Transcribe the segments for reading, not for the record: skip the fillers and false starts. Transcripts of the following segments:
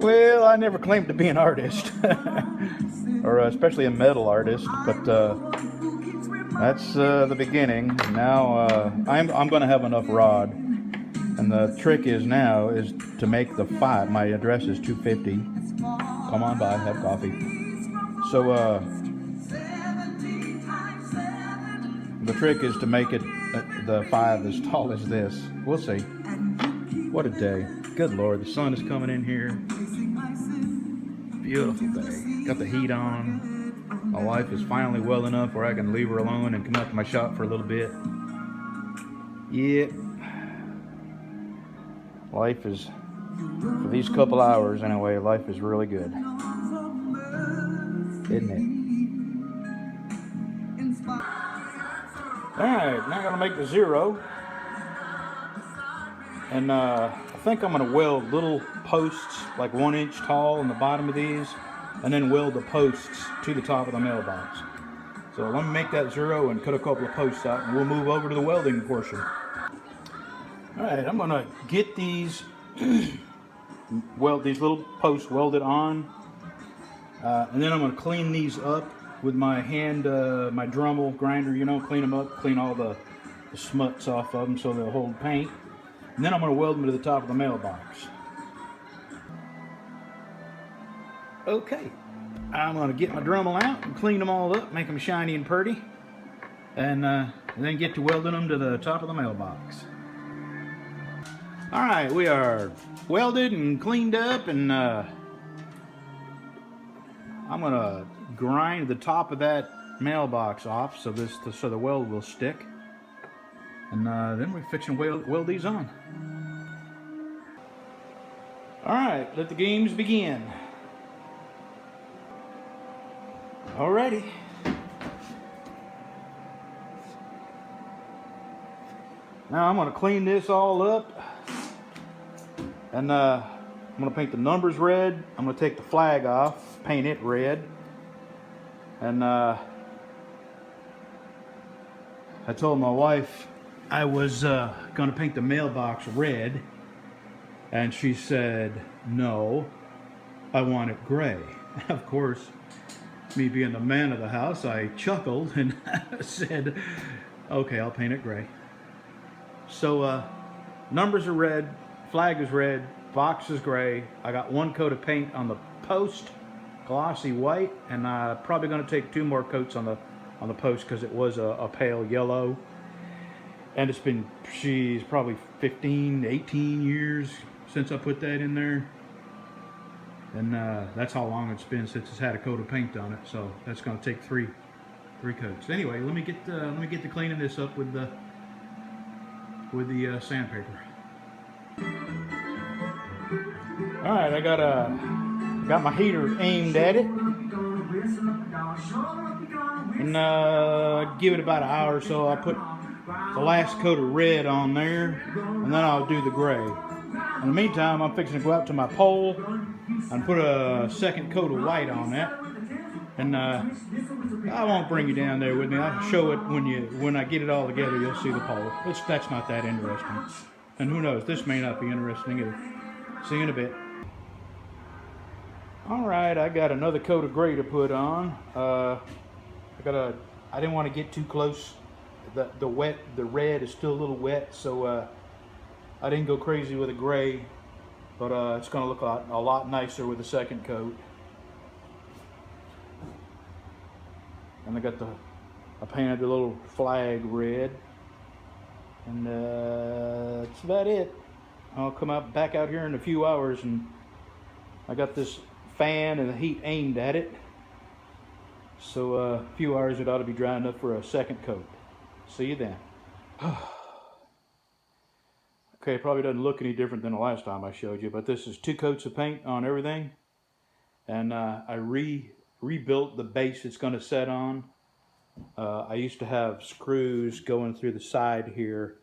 Well, I never claimed to be an artist, or especially a metal artist, but that's the beginning. Now I'm going to have enough rod, and the trick is now is to make the 5. My address is 250. Come on by, have coffee. So the trick is to make it the 5 as tall as this. We'll see. What a day. Good Lord, the sun is coming in here. Beautiful day. Got the heat on. My wife is finally well enough where I can leave her alone and come out to my shop for a little bit. Yep. Life is, for these couple hours anyway, life is really good. Isn't it? Alright, now I'm going to make the 0. And I think I'm going to weld little posts like 1 inch tall in the bottom of these, and then weld the posts to the top of the mailbox. So let me make that 0 and cut a couple of posts out, and we'll move over to the welding portion. Alright, I'm going to get these these little posts welded on, and then I'm going to clean these up with my hand, my Dremel grinder, you know, clean them up, clean all the smuts off of them so they'll hold paint. And then I'm going to weld them to the top of the mailbox. Okay, I'm going to get my Dremel out and clean them all up, make them shiny and pretty, and then get to welding them to the top of the mailbox. Alright, we are welded and cleaned up, and I'm going to grind the top of that mailbox off so the weld will stick. And then we're fixing to weld these on. Alright, let the games begin. Alrighty. Now I'm going to clean this all up. And I'm going to paint the numbers red. I'm going to take the flag off, paint it red. And I told my wife I was going to paint the mailbox red, and she said, no, I want it gray. Of course, me being the man of the house, I chuckled and said, okay, I'll paint it gray. So numbers are red, flag is red, box is gray. I got 1 coat of paint on the post, glossy white, and I'm probably going to take 2 more coats on the post because it was a pale yellow. And it's been, she's probably 15, 18 years since I put that in there. And that's how long it's been since it's had a coat of paint on it. So that's going to take 3 coats. Anyway, let me get to cleaning this up with the sandpaper. All right, I got my heater aimed at it, and give it about an hour or so. I'll put the last coat of red on there, and then I'll do the gray. In the meantime, I'm fixing to go out to my pole and put a 2nd coat of white on that. And I won't bring you down there with me. I'll show it when I get it all together. You'll see the pole. That's not that interesting. And who knows? This may not be interesting either. See you in a bit. All right, I got another coat of gray to put on. I didn't want to get too close. The red is still a little wet, so I didn't go crazy with a gray, but it's going to look a lot nicer with the 2nd coat. And I painted the little flag red, and that's about it. I'll come back out here in a few hours, and I got this fan and the heat aimed at it. So a few hours, it ought to be dry enough for a 2nd coat. See you then. Okay, it probably doesn't look any different than the last time I showed you, but this is 2 coats of paint on everything. And I rebuilt the base it's going to set on. I used to have screws going through the side here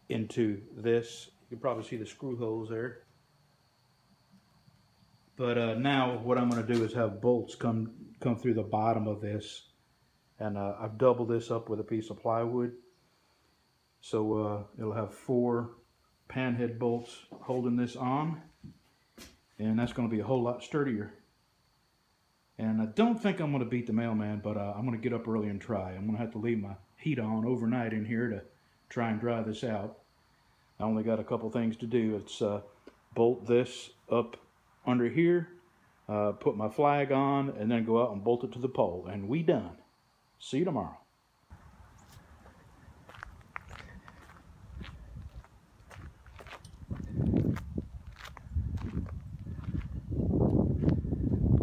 into this. You can probably see the screw holes there. But now what I'm going to do is have bolts come through the bottom of this. And I've doubled this up with a piece of plywood. So it'll have 4 panhead bolts holding this on, and that's going to be a whole lot sturdier. And I don't think I'm going to beat the mailman, but I'm going to get up early and try. I'm going to have to leave my heat on overnight in here to try and dry this out. I only got a couple things to do. It's bolt this up under here, put my flag on, and then go out and bolt it to the pole. And we done. See you tomorrow.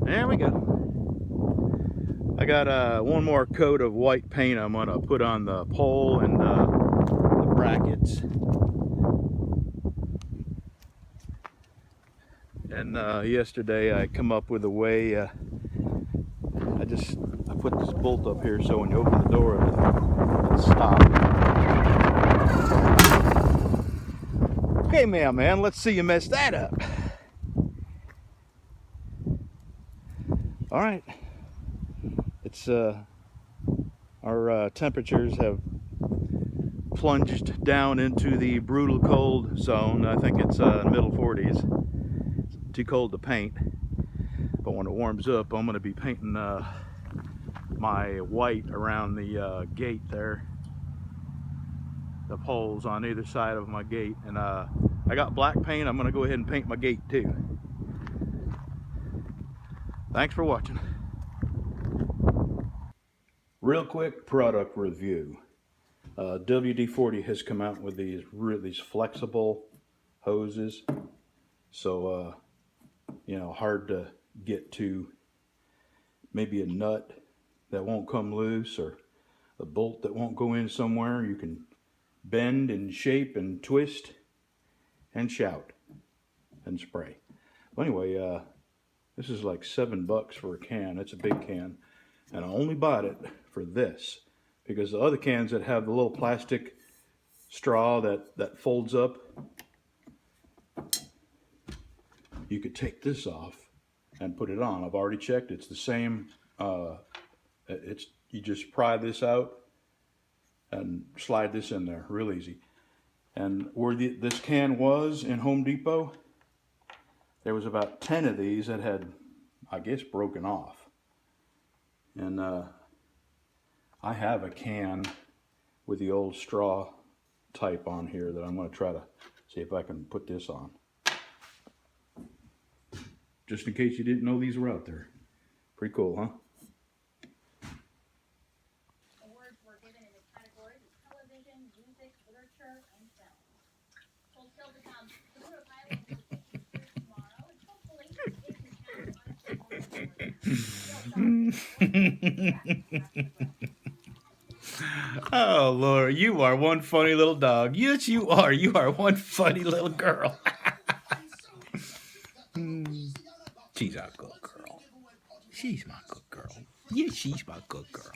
There we go. I got one more coat of white paint I'm going to put on the pole and the brackets. And yesterday I come up with a way, I put this bolt up here so when you open the door it'll stop. Okay, mailman, let's see you mess that up. All right. It's our temperatures have plunged down into the brutal cold zone. I think it's middle 40s. It's too cold to paint, but when it warms up, I'm going to be painting my white around the gate there, the poles on either side of my gate, and I got black paint. I'm going to go ahead and paint my gate too. Thanks for watching. Real quick product review. WD-40 has come out with these flexible hoses, so you know, hard to get to. Maybe a nut that won't come loose or a bolt that won't go in somewhere. You can bend and shape and twist and shout and spray. Well, anyway, this is like $7 for a can. It's a big can, and I only bought it for this because the other cans that have the little plastic straw that folds up, you could take this off and put it on. I've already checked. It's the same. You just pry this out and slide this in there, real easy. And where this can was in Home Depot, there was about 10 of these that had, I guess, broken off. And I have a can with the old straw type on here that I'm going to try to see if I can put this on. Just in case you didn't know these were out there. Pretty cool, huh? Awards were given in the categories of television, music, literature, and film. We'll still become the Blue Pilot here tomorrow, and hopefully it can count on Oh, Laura, you are one funny little dog. Yes, you are. You are one funny little girl. She's a good girl. She's my good girl. Yes, she's my good girl.